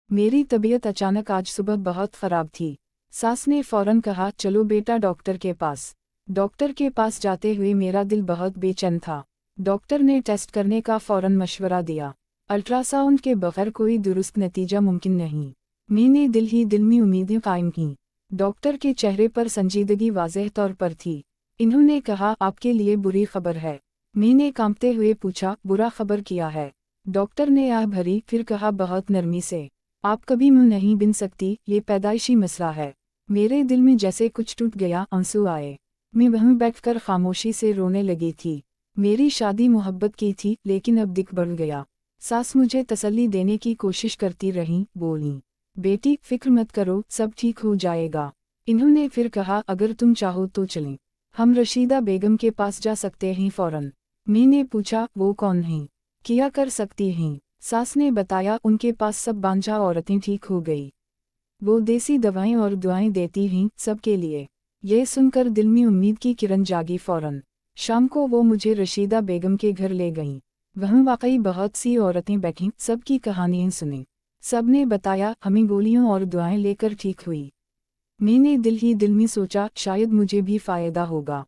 मेरी तबीयत अचानक आज सुबह बहुत ख़राब थी। सास ने फ़ौरन कहा, चलो बेटा डॉक्टर के पास। डॉक्टर के पास जाते हुए मेरा दिल बहुत बेचैन था। डॉक्टर ने टेस्ट करने का फ़ौरन मशवरा दिया। अल्ट्रासाउंड के बगैर कोई दुरुस्त नतीजा मुमकिन नहीं। मैंने दिल ही दिल में उम्मीदें कायम कीं। डॉक्टर के चेहरे पर संजीदगी वाज़ेह तौर पर थी। इन्होंने कहा, आपके लिए बुरी खबर है। मैंने कांपते हुए पूछा, बुरा खबर क्या है? डॉक्टर ने आह भरी, फिर कहा बहुत नरमी से, आप कभी मुंह नहीं बिन सकती, ये पैदाइशी मसला है। मेरे दिल में जैसे कुछ टूट गया, आंसू आए। मैं वहीं बैठकर खामोशी से रोने लगी थी। मेरी शादी मोहब्बत की थी, लेकिन अब दिख बढ़ गया। सास मुझे तसल्ली देने की कोशिश करती रहीं, बोलीं, बेटी फिक्र मत करो, सब ठीक हो जाएगा। इन्होंने फिर कहा, अगर तुम चाहो तो चलें, हम रशीदा बेगम के पास जा सकते हैं फ़ौरन। मैंने पूछा, वो कौन हैं? क्या कर सकती हैं? सास ने बताया, उनके पास सब बांझा औरतें ठीक हो गई। वो देसी दवाएं और दुआएं देती हैं, सबके लिए। ये सुनकर दिल में उम्मीद की किरण जागी फ़ौरन। शाम को वो मुझे रशीदा बेगम के घर ले गईं। वहाँ वाकई बहुत सी औरतें बैठीं, सबकी कहानियाँ सुनी। सब ने बताया, हमें गोलियों और दुआएं लेकर ठीक हुई। मैंने दिल ही दिल में सोचा, शायद मुझे भी फ़ायदा होगा।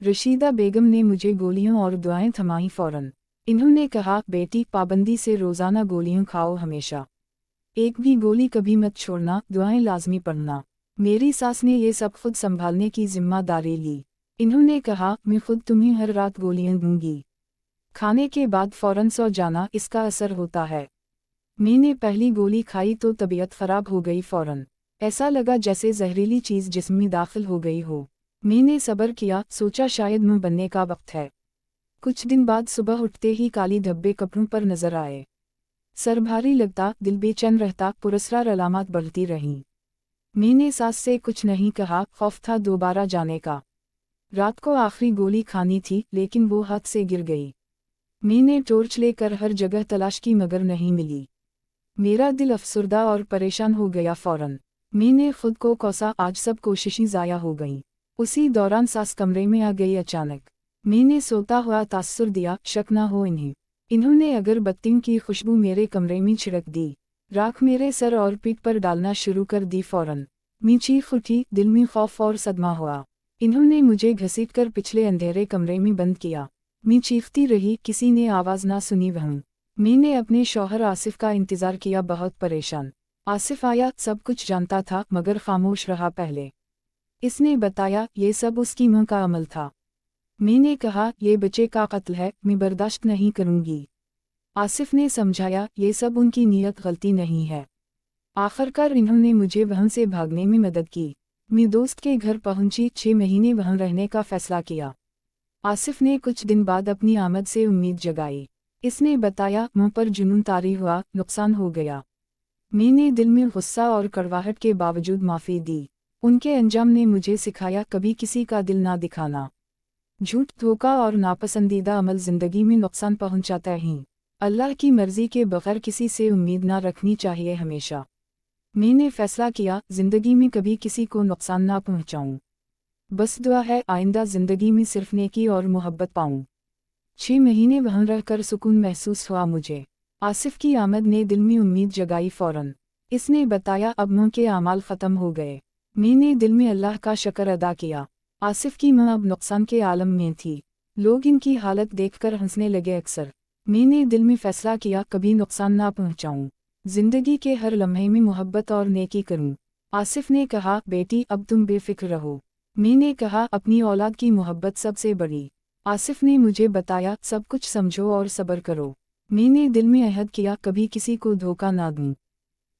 रशीदा बेगम ने मुझे गोलियों और दुआएं थमाई फ़ौरन। इन्होंने कहा, बेटी पाबंदी से रोज़ाना गोलियां खाओ हमेशा। एक भी गोली कभी मत छोड़ना, दुआएं लाजमी पढ़ना। मेरी सास ने ये सब खुद संभालने की जिम्मेदारी ली। इन्होंने कहा, मैं खुद तुम्हें हर रात गोलियां दूंगी। खाने के बाद फ़ौरन सो जाना, इसका असर होता है। मैंने पहली गोली खाई तो तबीयत ख़राब हो गई फ़ौरन। ऐसा लगा जैसे जहरीली चीज़ जिस्म में दाखिल हो गई हो। मैंने सब्र किया, सोचा शायद मुँह बनने का वक्त है। कुछ दिन बाद सुबह उठते ही काली धब्बे कपड़ों पर नजर आए। सर भारी लगता, दिल बेचैन रहता, पुरस्कार अलामत बढ़ती रहीं। मैंने सास से कुछ नहीं कहा, खौफ था दोबारा जाने का। रात को आखिरी गोली खानी थी, लेकिन वो हाथ से गिर गई। मैंने टॉर्च लेकर हर जगह तलाश की मगर नहीं मिली। मेरा दिल अफसुर्दा और परेशान हो गया फ़ौरन। मैंने खुद को कोसा, आज सब कोशिशें ज़ाया हो गईं। उसी दौरान सास कमरे में आ गई अचानक। मैंने सोता हुआ तासुर दिया, शक ना हो इन्हें। इन्होंने अगरबत्तियों की खुशबू मेरे कमरे में छिड़क दी। राख मेरे सर और पीठ पर डालना शुरू कर दी फ़ौरन। मैं चीख उठी, दिल में खौफ और सदमा हुआ। इन्होंने मुझे घसीटकर पिछले अंधेरे कमरे में बंद किया। मैं चीखती रही, किसी ने आवाज़ ना सुनी वहाँ। मैंने अपने शौहर आसिफ का इंतज़ार किया, बहुत परेशान। आसिफ आया, सब कुछ जानता था, मगर खामोश रहा पहले। इसने बताया, ये सब उसकी मां का अमल था। मैंने कहा, ये बच्चे का कत्ल है, मैं बर्दाश्त नहीं करूंगी। आसिफ ने समझाया, ये सब उनकी नीयत गलती नहीं है। आखिरकार इन्होंने मुझे वहाँ से भागने में मदद की। मैं दोस्त के घर पहुंची, 6 महीने वहाँ रहने का फैसला किया। आसिफ ने कुछ दिन बाद अपनी आमद से उम्मीद जगाई। इसने बताया, मुँह पर जुनून तारी हुआ, नुकसान हो गया। मैंने दिल में गुस्सा और कड़वाहट के बावजूद माफ़ी दी। उनके अंजाम ने मुझे सिखाया, कभी किसी का दिल ना दिखाना। झूठ, धोखा और नापसंदीदा अमल ज़िंदगी में नुकसान पहुंचाता है। अल्लाह की मर्ज़ी के बगैर किसी से उम्मीद ना रखनी चाहिए हमेशा। मैंने फ़ैसला किया, ज़िंदगी में कभी किसी को नुकसान ना पहुंचाऊं। बस दुआ है, आइंदा ज़िंदगी में सिर्फ नेकी और मोहब्बत पाऊं। 6 महीने वहाँ रहकर सुकून महसूस हुआ मुझे। आसिफ की आमद ने दिल में उम्मीद जगाई फ़ौरन। इसने बताया, अब मुँह के आमाल ख़त्म हो गए। मैंने दिल में अल्लाह का शुक्र अदा किया। आसिफ की मां अब नुकसान के आलम में थी। लोग इनकी हालत देखकर हंसने लगे अक्सर। मैंने दिल में फ़ैसला किया, कभी नुकसान ना पहुंचाऊं। ज़िंदगी के हर लम्हे में मोहब्बत और नेकी करूं। आसिफ ने कहा, बेटी अब तुम बेफिक्र रहो। मैंने कहा, अपनी औलाद की मोहब्बत सबसे बड़ी। आसिफ ने मुझे बताया, सब कुछ समझो और सब्र करो। मैंने दिल में अहद किया, कभी किसी को धोखा ना दूं।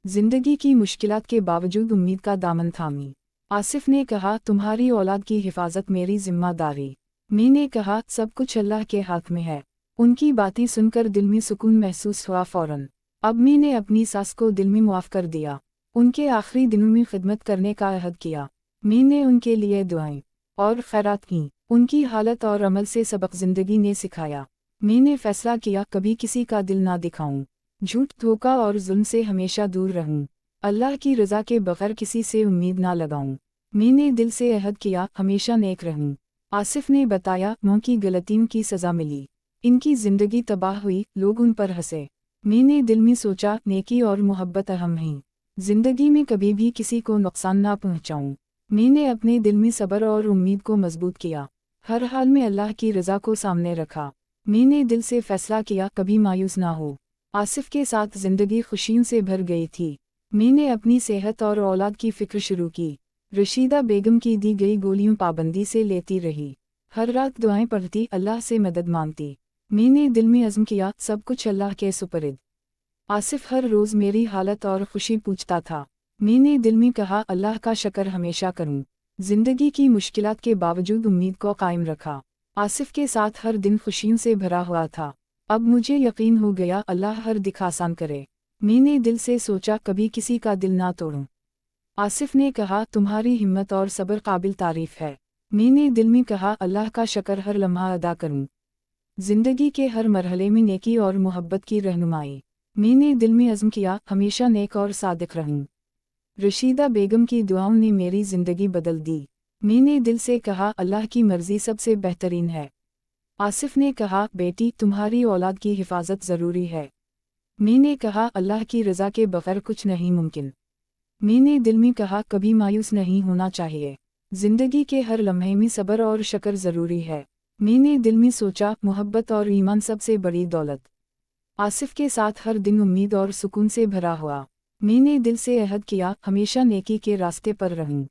ज़िंदगी की मुश्किलात के बावजूद उम्मीद का दामन थामी। आसिफ ने कहा, तुम्हारी औलाद की हिफाजत मेरी जिम्मेदारी। मैंने कहा, सब कुछ अल्लाह के हाथ में है। उनकी बातें सुनकर दिल में सुकून महसूस हुआ फ़ौरन। अब मैंने अपनी सास को दिल में मुआफ़ कर दिया। उनके आखिरी दिनों में खिदमत करने का अहद किया। मैंने उनके लिए दुआएं और खैरात की। उनकी हालत और अमल से सबक ज़िंदगी ने सिखाया। मैंने फ़ैसला किया, कभी किसी का दिल ना दिखाऊं। झूठ, धोखा और जुल्म से हमेशा दूर रहूं। अल्लाह की रज़ा के बग़ैर किसी से उम्मीद ना लगाऊं। मैंने दिल से अहद किया, हमेशा नेक रहूं। आसिफ ने बताया, मां की गलतियों की सज़ा मिली। इनकी ज़िंदगी तबाह हुई, लोग उन पर हंसे। मी ने दिल में सोचा, नेकी और मोहब्बत अहम हैं। जिंदगी में कभी भी किसी को नुकसान ना पहुंचाऊं। मी ने अपने दिल में सब्र और उम्मीद को मजबूत किया। हर हाल में अल्लाह की रज़ा को सामने रखा। मी ने दिल से फैसला किया, कभी मायूस ना हो। आसिफ के साथ जिंदगी खुशियों से भर गई थी। मी ने अपनी सेहत और औलाद की फिक्र शुरू की। रशीदा बेगम की दी गई गोलियों पाबंदी से लेती रही। हर रात दुआएं पढ़ती, अल्लाह से मदद मांगती। मी ने दिल में अज़्म किया, सब कुछ अल्लाह के सुपरद। आसिफ हर रोज़ मेरी हालत और खुशी पूछता था। मी ने दिल में कहा, अल्लाह का शुक्र हमेशा करूं। जिंदगी की मुश्किलात के बावजूद उम्मीद को कायम रखा। आसिफ के साथ हर दिन खुशियों से भरा हुआ था। अब मुझे यकीन हो गया, अल्लाह हर दिख आसान करे। मी ने दिल से सोचा, कभी किसी का दिल ना तोड़ूं। आसिफ ने कहा, तुम्हारी हिम्मत और सब्र काबिल तारीफ है। मी ने दिल में कहा, अल्लाह का शुक्र हर लम्हा अदा करूं। जिंदगी के हर मरहले में नेकी और मोहब्बत की रहनुमाई। मी ने दिल में अज़्म किया, हमेशा नेक और सादिक रहूं। रशीदा बेगम की दुआओं ने मेरी जिंदगी बदल दी। मी ने दिल से कहा, अल्लाह की मर्जी सबसे बेहतरीन है। आसिफ ने कहा, बेटी तुम्हारी औलाद की हिफाजत ज़रूरी है। मी ने कहा, अल्लाह की रज़ा के बगैर कुछ नहीं मुमकिन। मी ने दिल में कहा, कभी मायूस नहीं होना चाहिए। जिंदगी के हर लम्हे में सब्र और शुक्र ज़रूरी है। मी ने दिल में सोचा, मोहब्बत और ईमान सबसे बड़ी दौलत। आसिफ के साथ हर दिन उम्मीद और सुकून से भरा हुआ। मी ने दिल से अहद किया, हमेशा नेकी के रास्ते पर रहूं।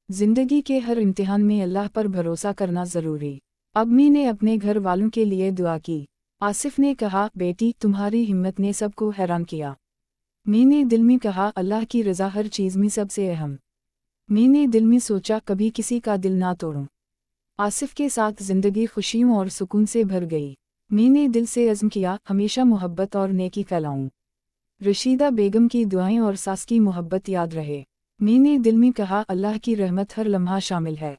जिंदगी के हर इम्तिहान में अल्लाह पर भरोसा करना ज़रूरी। अब मी ने अपने घर वालों के लिए दुआ की। आसिफ ने कहा, बेटी तुम्हारी हिम्मत ने सबको हैरान किया। मी ने दिल में कहा, अल्लाह की रज़ा हर चीज़ में सबसे अहम। मी ने दिल में सोचा, कभी किसी का दिल ना तोड़ूं। आसिफ के साथ जिंदगी खुशियों और सुकून से भर गई। मी ने दिल से अज़्म किया, हमेशा मोहब्बत और नेकी फैलाऊं। रशीदा बेगम की दुआएं और सास की मोहब्बत याद रहे। मी ने दिल में कहा, अल्लाह की रहमत हर लम्हा शामिल है।